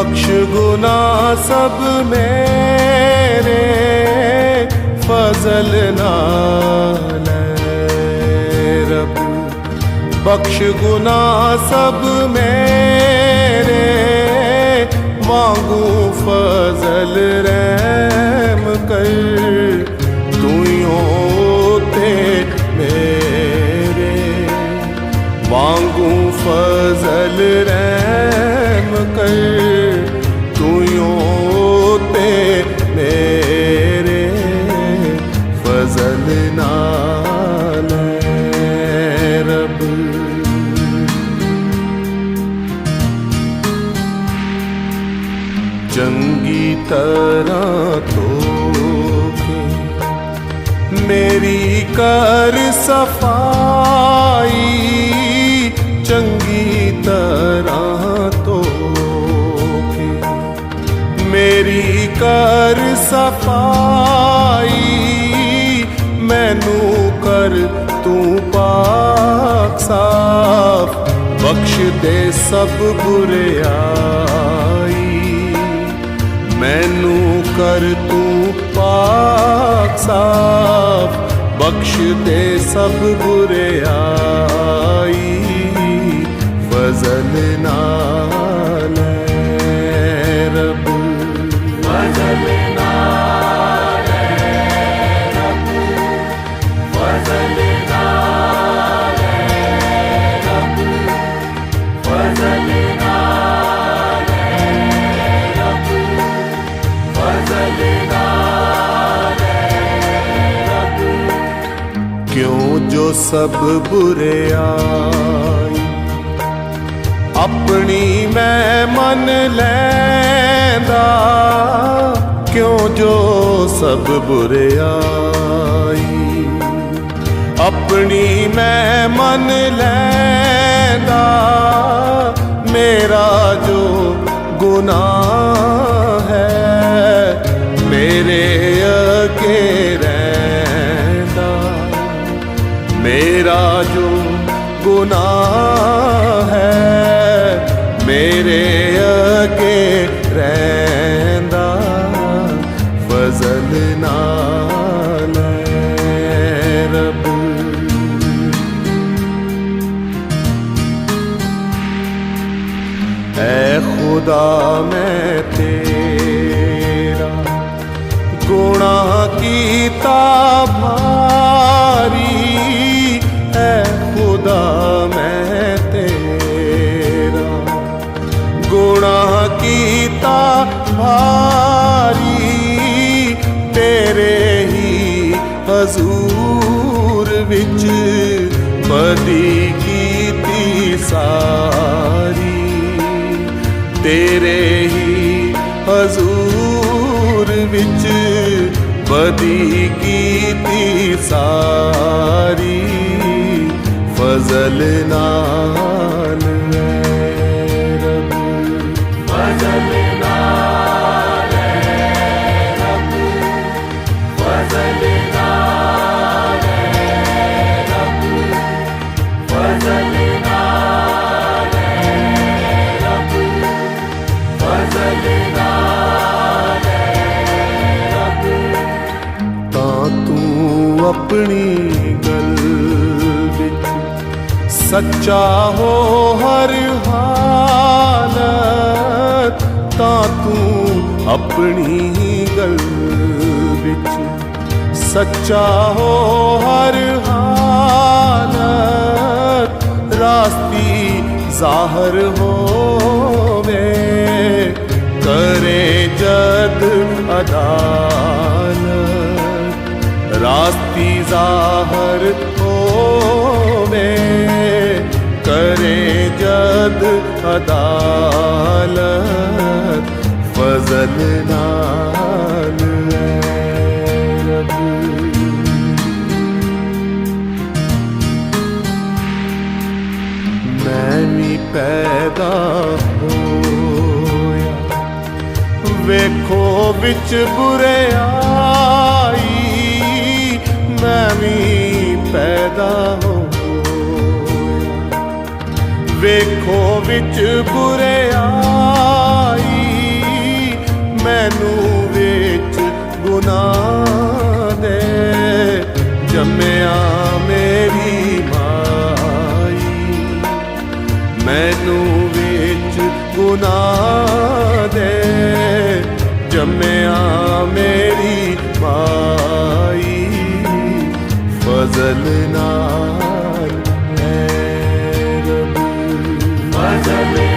बख्श गुना सब मेरे फजल नाल रब। बख्श गुना सब मेरे मांगू फजल रहम कर। तूयों ते मेरे मांगू फजल रहम कर। तूयों ते मेरे फजल नाल रब। चंगी तरह तो मेरी कर सफाई। चंगी तरह तो मेरी कर सफाई। मैनू कर तू पाक साफ। बख्श दे सब बुराई। मैनू कर तू पाक साफ। बख्श दे सब बुराई। फजल नाल रब। फजल नाल रब। फजल नाल रब। फजल नाल रब। फजल नाल रब। क्यों जो सब बुराई अपनी मैं मन लैंदा। क्यों जो सब बुराई अपनी मैं मन लैंदा। मेरा जो गुनाह है मेरे अगे रैंदा। मेरा जो गुनाह है मेरे अगे रैंदा। फजल नाल रब। ऐ खुदा मैं तेरा गुनाह कीता भारी। ऐ खुदा मैं तेरा गुनाह कीता भारी। तेरे ही हजूर विच बदी कीती सारी। तेरे ही हजूर विच बदी कीती सारी। फजल नाल रब। फजल नाल रब। फजल नाल रब। फजल नाल रब। फजल नाल रब। तां तू अपनी गल विच सच्चा हो हर हालत। तां तू अपनी गल विच सच्चा हो हर हालत। रास्ती जाहर होवे करे जद अदालत। रास्ती जाहर होवे करे जद अदालत। फजल नाल रब। मैं भी पैदा होया वेखो बिच बुराई। मैं भी पैदा होया वेखो बिच बुराई। मैनू विच गुनाह दे जम्मिया मेरी माई मैनू विच गुनाह दे जम्मिया मेरी माई फजल नाल है रब फजल